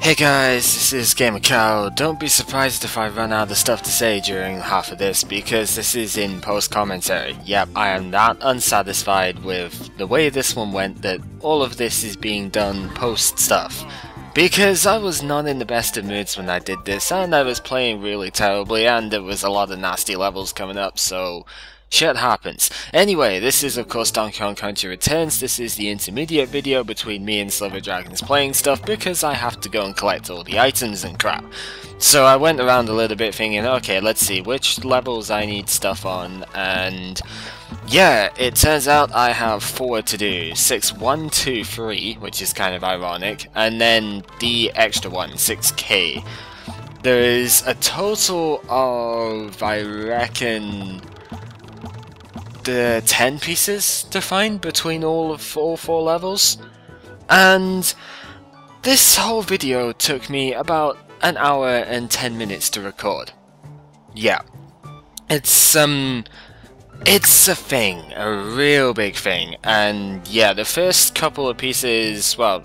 Hey guys, this is GamerCow. Don't be surprised if I run out of stuff to say during half of this, because this is in post-commentary. Yep, I am that unsatisfied with the way this one went that all of this is being done post-stuff. Because I was not in the best of moods when I did this, and I was playing really terribly, and there was a lot of nasty levels coming up, so shit happens. Anyway, this is of course Donkey Kong Country Returns. This is the intermediate video between me and Silver Dragons playing stuff because I have to go and collect all the items and crap. So I went around a little bit thinking, okay, let's see which levels I need stuff on, and yeah, it turns out I have 4 to do. 6, 1, 2, 3, which is kind of ironic, and then the extra one, 6K. There is a total of, I reckon, the 10 pieces to find between all 4 levels, and this whole video took me about an hour and 10 minutes to record. Yeah, it's a thing, a real big thing, and yeah, the first couple of pieces, well,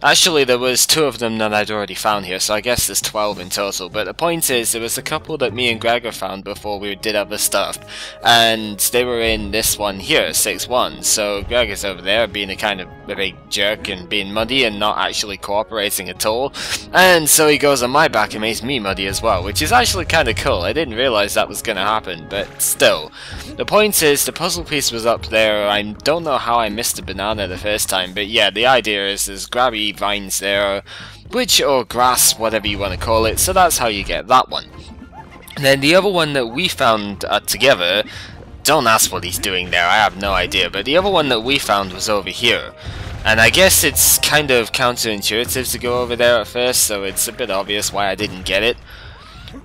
actually there was 2 of them that I'd already found here, so I guess there's 12 in total, but the point is, there was a couple that me and Gregor found before we did other stuff, and they were in this one here, 6-1, so Gregor's over there being a big jerk and being muddy and not actually cooperating at all, and so he goes on my back and makes me muddy as well, which is actually kind of cool. I didn't realise that was going to happen, but still. The point is, the puzzle piece was up there. I don't know how I missed a banana the first time, but yeah, the idea is there's grabby vines there, or grass, whatever you want to call it, so that's how you get that one. And then the other one that we found together, don't ask what he's doing there, I have no idea, but the other one that we found was over here. And I guess it's kind of counterintuitive to go over there at first, so it's a bit obvious why I didn't get it.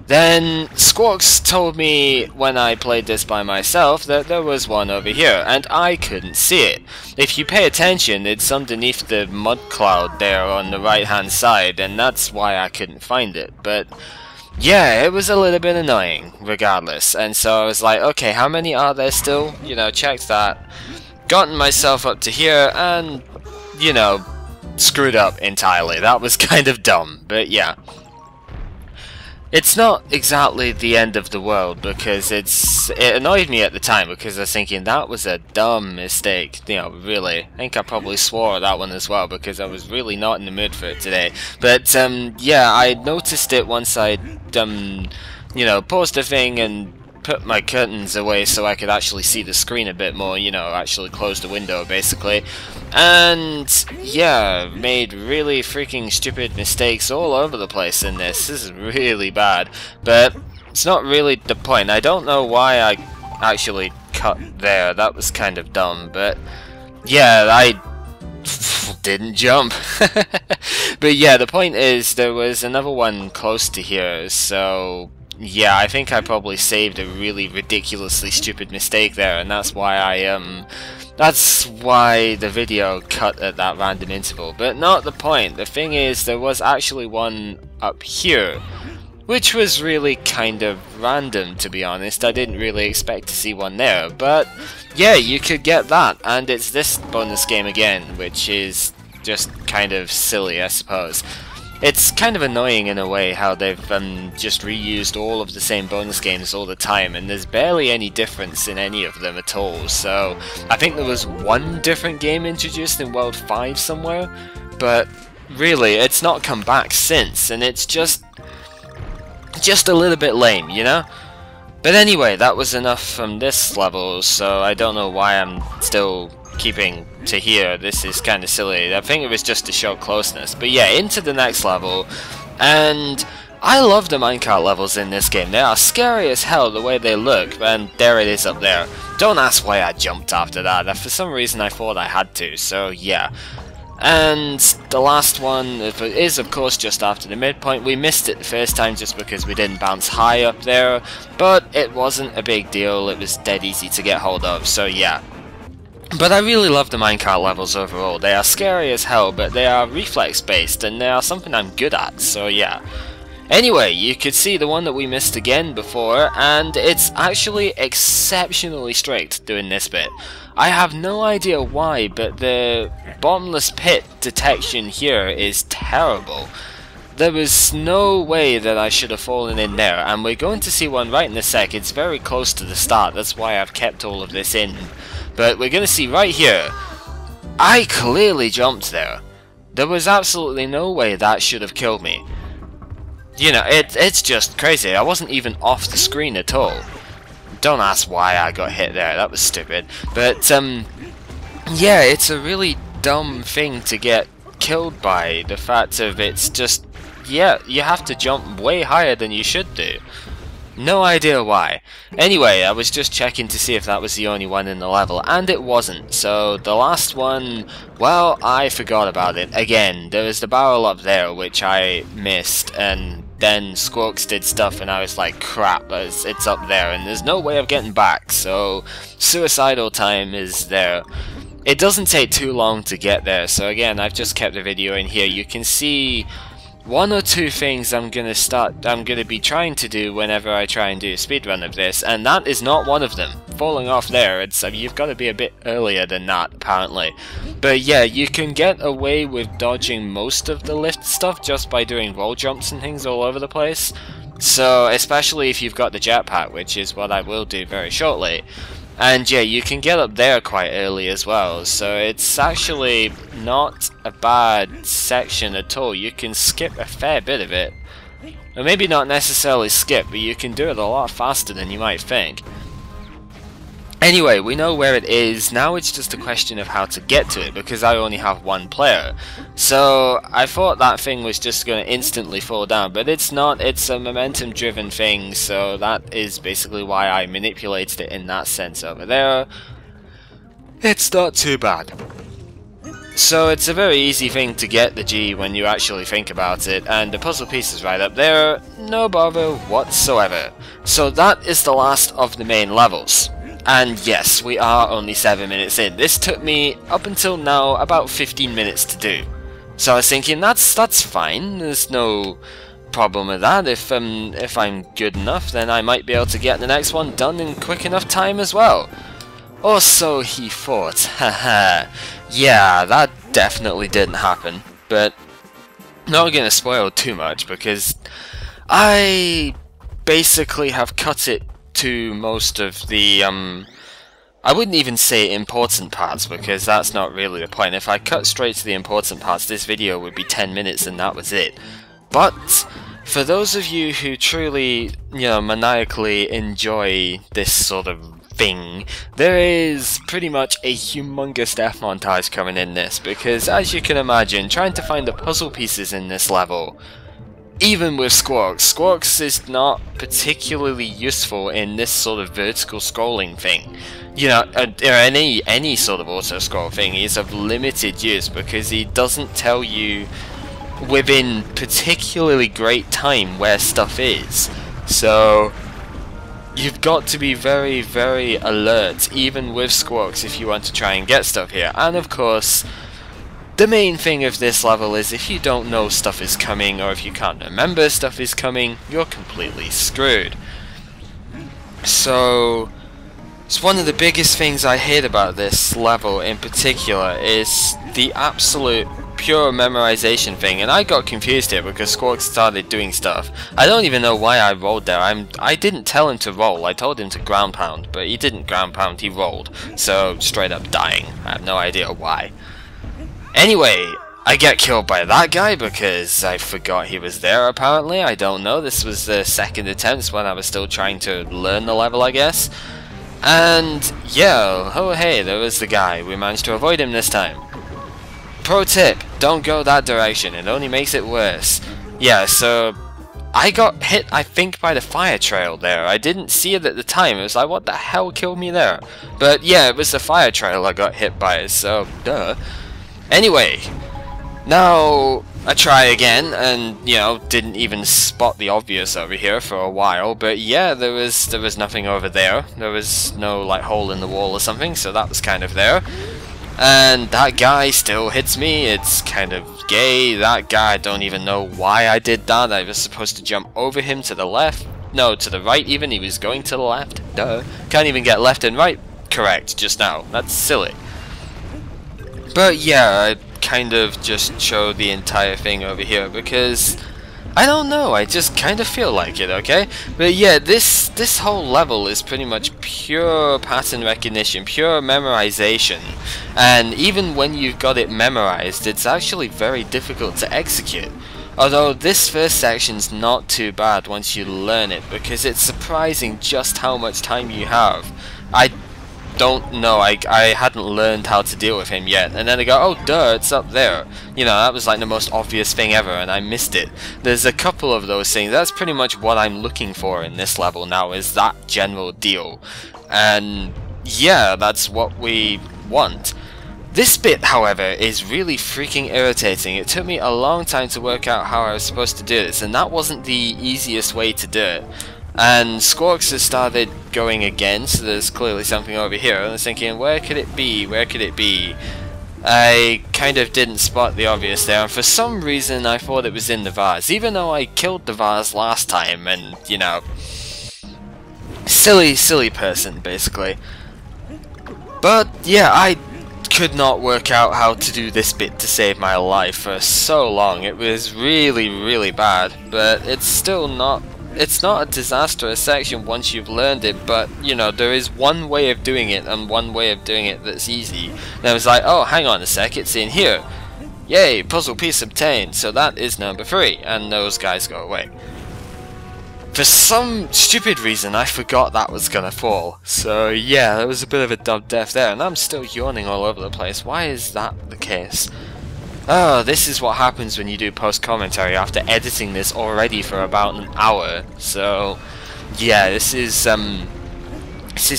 Then Squawks told me when I played this by myself that there was one over here, and I couldn't see it. If you pay attention, it's underneath the mud cloud there on the right hand side, and that's why I couldn't find it. But yeah, it was a little bit annoying regardless, and so I was like, okay, how many are there still? You know, checked that, gotten myself up to here, and you know, screwed up entirely. That was kind of dumb, but yeah. It's not exactly the end of the world, because it annoyed me at the time, because I was thinking that was a dumb mistake, you know, really. I think I probably swore at that one as well, because I was really not in the mood for it today. But yeah, I noticed it once I'd you know, paused the thing and put my curtains away so I could actually see the screen a bit more, you know, actually close the window basically. And yeah, made really freaking stupid mistakes all over the place in this. This is really bad, but it's not really the point. I don't know why I actually cut there. That was kind of dumb, but yeah, I didn't jump. But yeah, the point is there was another one close to here, so yeah, I think I probably saved a really ridiculously stupid mistake there, and that's why that's why the video cut at that random interval. But not the point. The thing is, there was actually one up here, which was really kind of random, to be honest. I didn't really expect to see one there, but yeah, you could get that, and it's this bonus game again, which is just kind of silly, I suppose. It's kind of annoying in a way how they've just reused all of the same bonus games all the time, and there's barely any difference in any of them at all. So I think there was one different game introduced in World 5 somewhere, but really it's not come back since, and it's just a little bit lame, you know? But anyway, that was enough from this level, so I don't know why I'm still keeping to here. This is kind of silly. I think it was just to show closeness. But yeah, into the next level, and I love the minecart levels in this game. They are scary as hell the way they look, and there it is up there. Don't ask why I jumped after that. For some reason I thought I had to, so yeah. And the last one is of course just after the midpoint. We missed it the first time just because we didn't bounce high up there, but it wasn't a big deal. It was dead easy to get hold of, so yeah. But I really love the minecart levels overall. They are scary as hell, but they are reflex based, and they are something I'm good at, so yeah. Anyway, you could see the one that we missed again before, and it's actually exceptionally strict doing this bit. I have no idea why, but the bottomless pit detection here is terrible. There was no way that I should have fallen in there, and we're going to see one right in a sec. It's very close to the start, that's why I've kept all of this in. But we're going to see right here, I clearly jumped there. There was absolutely no way that should have killed me. You know, it's just crazy. I wasn't even off the screen at all. Don't ask why I got hit there, that was stupid. But, yeah, it's a really dumb thing to get killed by. The fact of it's just, yeah, you have to jump way higher than you should do. No idea why. Anyway, I was just checking to see if that was the only one in the level, and it wasn't. So the last one, well, I forgot about it. Again, there was the barrel up there, which I missed, and then Squawks did stuff, and I was like, crap, it's up there, and there's no way of getting back, so suicidal time is there. It doesn't take too long to get there, so again, I've just kept the video in here. You can see one or two things I'm gonna be trying to do whenever I try and do a speedrun of this, and that is not one of them. Falling off there, you've got to be a bit earlier than that, apparently. But yeah, you can get away with dodging most of the lift stuff just by doing roll jumps and things all over the place. So, especially if you've got the jetpack, which is what I will do very shortly. And yeah, you can get up there quite early as well, so it's actually not a bad section at all. You can skip a fair bit of it. Or maybe not necessarily skip, but you can do it a lot faster than you might think. Anyway, we know where it is, now it's just a question of how to get to it, because I only have one player. So, I thought that thing was just going to instantly fall down, but it's not, it's a momentum driven thing, so that is basically why I manipulated it in that sense over there. It's not too bad. So it's a very easy thing to get the G when you actually think about it, and the puzzle piece is right up there, no bother whatsoever. So that is the last of the main levels. And yes, we are only 7 minutes in. This took me, up until now, about 15 minutes to do. So I was thinking, that's fine, there's no problem with that. If I'm good enough, then I might be able to get the next one done in quick enough time as well. Or so he thought, haha. Yeah, that definitely didn't happen, but not gonna spoil too much, because I basically have cut it to most of the, I wouldn't even say important parts, because that's not really the point. If I cut straight to the important parts, this video would be 10 minutes and that was it. But, for those of you who truly, you know, maniacally enjoy this sort of thing, there is pretty much a humongous death montage coming in this, because as you can imagine, trying to find the puzzle pieces in this level, even with Squawks is not particularly useful in this sort of vertical scrolling thing. You know, or any sort of auto-scroll thing is of limited use, because he doesn't tell you within particularly great time where stuff is. So you've got to be very, very alert, even with Squawks, if you want to try and get stuff here. And of course, the main thing of this level is if you don't know stuff is coming, or if you can't remember stuff is coming, you're completely screwed. So, it's one of the biggest things I hate about this level in particular is the absolute pure memorization thing, and I got confused here because Squawks started doing stuff. I don't even know why I rolled there. I didn't tell him to roll, I told him to ground pound, but he didn't ground pound, he rolled. So, straight up dying. I have no idea why. Anyway, I get killed by that guy because I forgot he was there apparently, I don't know. This was the second attempt when I was still trying to learn the level, I guess. And, yeah, oh hey, there was the guy. We managed to avoid him this time. Pro tip, don't go that direction, it only makes it worse. Yeah, so I got hit, I think, by the fire trail there. I didn't see it at the time, it was like, what the hell killed me there? But yeah, it was the fire trail I got hit by, so duh. Anyway, now I try again, and, you know, didn't even spot the obvious over here for a while, but yeah, there was nothing over there. There was no, like, hole in the wall or something, so that was kind of there. And that guy still hits me, it's kind of gay. That guy, I don't even know why I did that. I was supposed to jump over him to the left. No, to the right even, he was going to the left. Duh. Can't even get left and right correct just now. That's silly. But yeah, I kind of just showed the entire thing over here because I don't know, I just kind of feel like it, okay? But yeah, this whole level is pretty much pure pattern recognition, pure memorization. And even when you've got it memorized, it's actually very difficult to execute. Although this first section's not too bad once you learn it, because it's surprising just how much time you have. I don't know, I hadn't learned how to deal with him yet, and then I go, oh duh, it's up there. You know, that was like the most obvious thing ever, and I missed it. There's a couple of those things. That's pretty much what I'm looking for in this level now, is that general deal. And yeah, that's what we want. This bit, however, is really freaking irritating. It took me a long time to work out how I was supposed to do this, and that wasn't the easiest way to do it. And Squawks has started going again, so there's clearly something over here. And I was thinking, where could it be? Where could it be? I kind of didn't spot the obvious there, and for some reason I thought it was in the vase, even though I killed the vase last time, and, you know, silly person, basically. But, yeah, I could not work out how to do this bit to save my life for so long. It was really bad, but it's still not... It's not a disastrous section once you've learned it, but, you know, there is one way of doing it, and one way of doing it that's easy. And I was like, oh, hang on a sec, it's in here. Yay, puzzle piece obtained, so that is number 3, and those guys go away. For some stupid reason, I forgot that was gonna fall. So, yeah, there was a bit of a dub death there, and I'm still yawning all over the place. Why is that the case? Oh, this is what happens when you do post-commentary after editing this already for about an hour. So, yeah, this is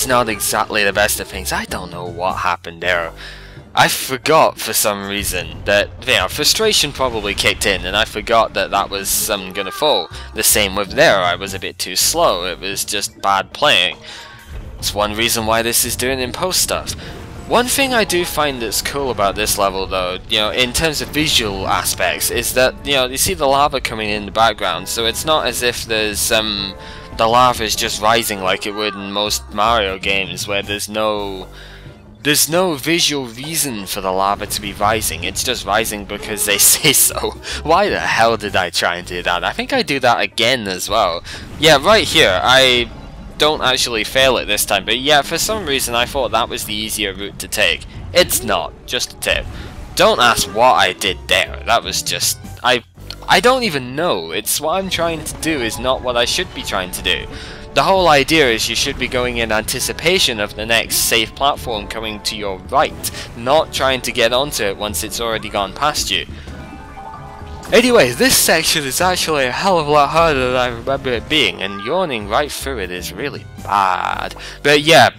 not exactly the best of things. I don't know what happened there. I forgot for some reason that, you know, frustration probably kicked in, and I forgot that that was gonna fall. The same with there, I was a bit too slow. It was just bad playing. It's one reason why this is doing in post stuff. One thing I do find that's cool about this level, though, you know, in terms of visual aspects, is that, you know, you see the lava coming in the background, so it's not as if there's, the lava is just rising like it would in most Mario games, where there's no visual reason for the lava to be rising. It's just rising because they say so. Why the hell did I try and do that? I think I do that again as well. Yeah, right here, I don't actually fail it this time, but yeah, for some reason I thought that was the easier route to take. It's not, just a tip. Don't ask what I did there, that was just... I don't even know. It's what I'm trying to do is not what I should be trying to do. The whole idea is you should be going in anticipation of the next safe platform coming to your right, not trying to get onto it once it's already gone past you. Anyway, this section is actually a hell of a lot harder than I remember it being, and yawning right through it is really bad. But yeah,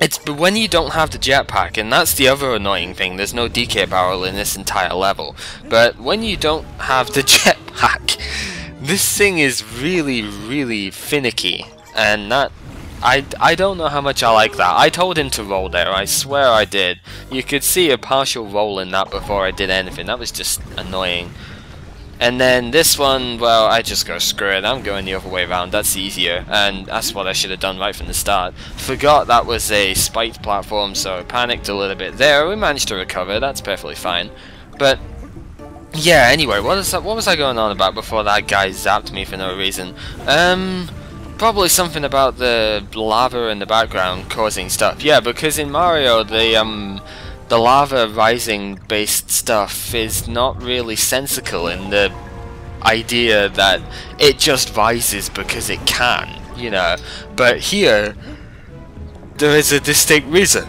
it's when you don't have the jetpack, and that's the other annoying thing. There's no DK barrel in this entire level. But when you don't have the jetpack, this thing is really finicky, and that... I don't know how much I like that. I told him to roll there, I swear I did. You could see a partial roll in that before I did anything. That was just annoying. And then this one, well, I just go screw it. I'm going the other way around. That's easier, and that's what I should have done right from the start. Forgot that was a spiked platform, so I panicked a little bit there. We managed to recover. That's perfectly fine. But yeah, anyway, what was I going on about before that guy zapped me for no reason? Probably something about the lava in the background causing stuff. Yeah, because in Mario, the lava rising based stuff is not really sensical in the idea that it just rises because it can, you know. But here, there is a distinct reason.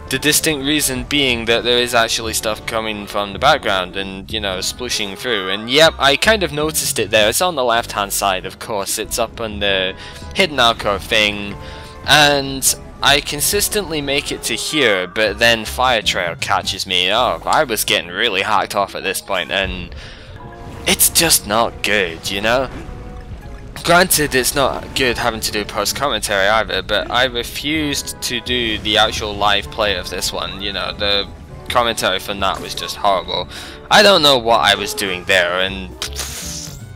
The distinct reason being that there is actually stuff coming from the background and, you know, splooshing through. And yep, I kind of noticed it there. It's on the left hand side, of course. It's up on the hidden alcove thing. And I consistently make it to here, but then Fire Trail catches me. Oh, I was getting really hacked off at this point, and it's just not good, you know? Granted, it's not good having to do post-commentary either, but I refused to do the actual live play of this one. You know, the commentary from that was just horrible. I don't know what I was doing there, and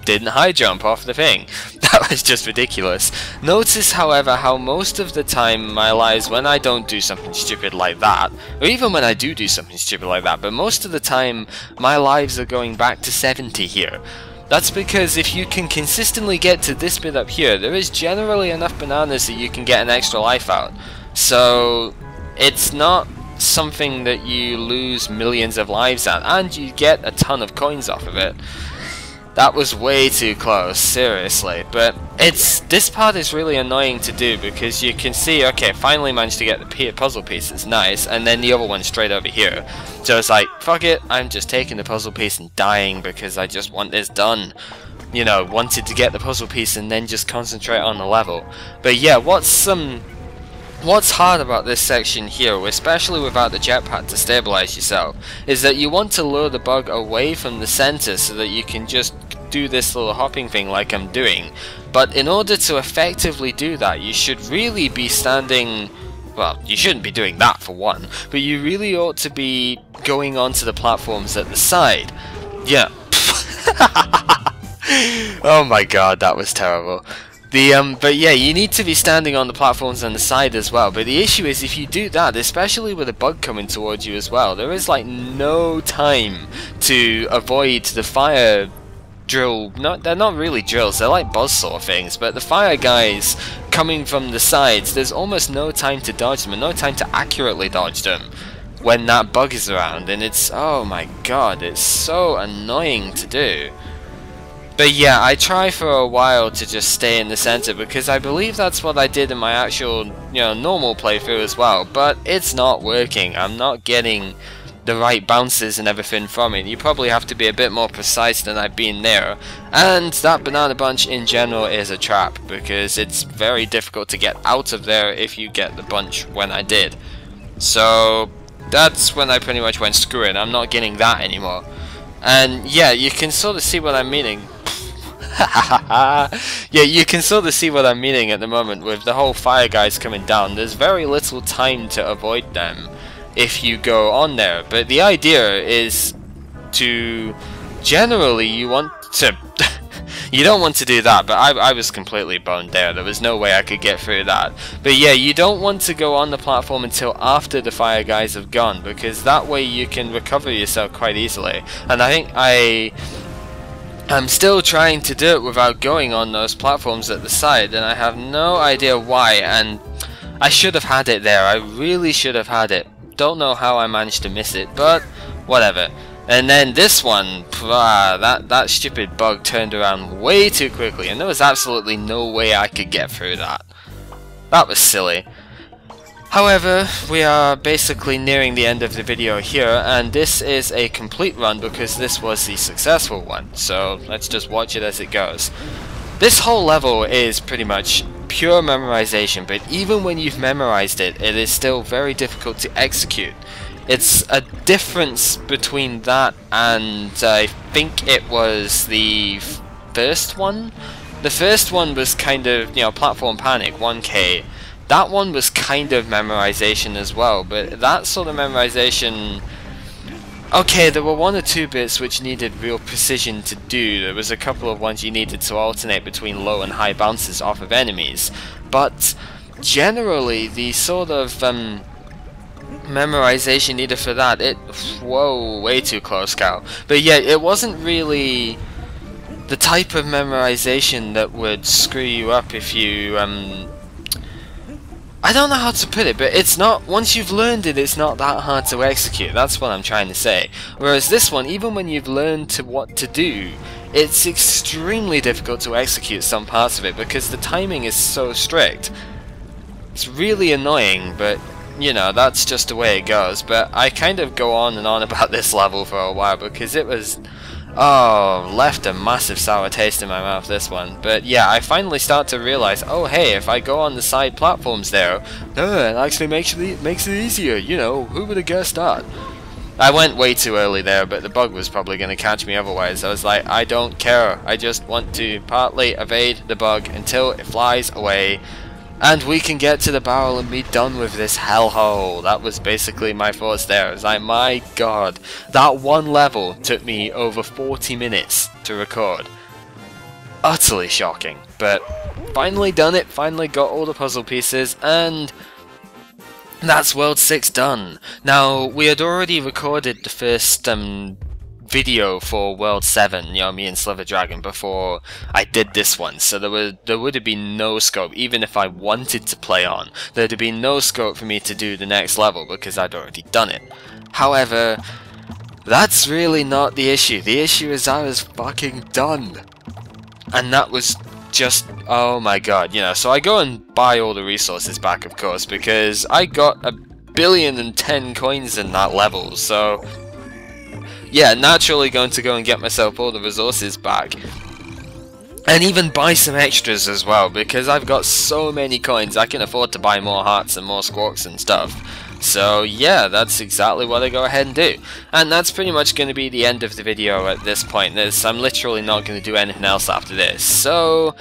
didn't high jump off the thing. That was just ridiculous. Notice, however, how most of the time my lives, when I don't do something stupid like that, or even when I do something stupid like that, but most of the time my lives are going back to 70 here. That's because if you can consistently get to this bit up here, there is generally enough bananas that you can get an extra life out. So it's not something that you lose millions of lives at, and you get a ton of coins off of it. That was way too close, seriously. But this part is really annoying to do because you can see, okay, finally managed to get the puzzle pieces, nice, and then the other one straight over here. So it's like, fuck it, I'm just taking the puzzle piece and dying because I just want this done. You know, wanted to get the puzzle piece and then just concentrate on the level. But yeah, what's hard about this section here, especially without the jetpack to stabilize yourself, is that you want to lure the bug away from the center so that you can just do this little hopping thing like I'm doing. But in order to effectively do that, you should really be standing... Well, you shouldn't be doing that for one, but you really ought to be going onto the platforms at the side. Yeah. Oh my god, that was terrible. But yeah, you need to be standing on the platforms on the side as well. But the issue is, if you do that, especially with a bug coming towards you as well, there is like no time to avoid the fire drill. They're not really drills, they're like buzzsaw things, but the fire guys coming from the sides, there's almost no time to dodge them and no time to accurately dodge them when that bug is around, and it's, oh my god, it's so annoying to do. But yeah, I try for a while to just stay in the center because I believe that's what I did in my actual, normal playthrough as well, but it's not working. I'm not getting the right bounces and everything from it. You probably have to be a bit more precise than I've been there. And that banana bunch in general is a trap because it's very difficult to get out of there if you get the bunch when I did. So that's when I pretty much went screw it, I'm not getting that anymore. And yeah, you can sort of see what I'm meaning. Yeah, you can sort of see what I'm meaning at the moment with the whole fire guys coming down. There's very little time to avoid them if you go on there, but the idea is to generally you want to you don't want to do that, but I was completely boned there. There was no way I could get through that. But yeah, you don't want to go on the platform until after the fire guys have gone, because that way you can recover yourself quite easily. And I think I'm still trying to do it without going on those platforms at the side, and I have no idea why, and I should have had it there. I really should have had it. Don't know how I managed to miss it, but whatever. And then this one, that stupid bug turned around way too quickly, and there was absolutely no way I could get through that. That was silly. However, we are basically nearing the end of the video here, and this is a complete run because this was the successful one, so let's just watch it as it goes. This whole level is pretty much pure memorization, but even when you've memorized it, it is still very difficult to execute. It's a difference between that and I think it was the first one. The first one was kind of, Platform Panic 1K. That one was kind of memorization as well, but that sort of memorization... Okay, there were one or two bits which needed real precision to do. There was a couple of ones you needed to alternate between low and high bounces off of enemies. But generally, the sort of memorization needed for that, whoa, way too close, Cal. But yeah, it wasn't really the type of memorization that would screw you up if you, I don't know how to put it, but it's not, once you've learned it, it's not that hard to execute. That's what I'm trying to say. Whereas this one, even when you've learned what to do, it's extremely difficult to execute some parts of it because the timing is so strict. It's really annoying, but that's just the way it goes. But I kind of go on and on about this level for a while because it was, left a massive sour taste in my mouth, this one. But yeah, I finally start to realize, oh hey, if I go on the side platforms there, it actually makes it easier, who would have guessed that? I went way too early there, but the bug was probably going to catch me otherwise. I was like, I don't care, I just want to partly evade the bug until it flies away, and we can get to the barrel and be done with this hellhole. That was basically my thoughts there. It was like, my god, that one level took me over 40 minutes to record. Utterly shocking, but finally done it, finally got all the puzzle pieces, and that's World 6 done. Now, we had already recorded the first video for World 7, you know, me and Sliver Dragon, before I did this one, so there would have been no scope, even if I wanted to play on, there'd have been no scope for me to do the next level because I'd already done it. However, that's really not the issue. The issue is I was fucking done. And that was just, oh my god, you know, so I go and buy all the resources back, of course, because I got 1,010,000,000 coins in that level, so yeah, naturally going to go and get myself all the resources back. And even buy some extras as well, because I've got so many coins, I can afford to buy more hearts and more squawks and stuff. So yeah, that's exactly what I go ahead and do. And that's pretty much going to be the end of the video at this point. I'm literally not going to do anything else after this. So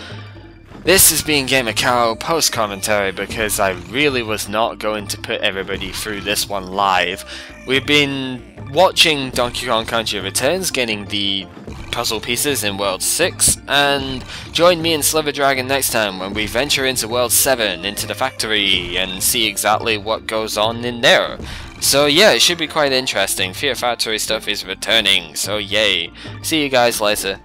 this has been GamerCow post-commentary, because I really was not going to put everybody through this one live. We've been watching Donkey Kong Country Returns, getting the puzzle pieces in World 6, and join me and Sliver Dragon next time when we venture into World 7, into the factory, and see exactly what goes on in there. So yeah, it should be quite interesting. Fear Factory stuff is returning, so yay. See you guys later.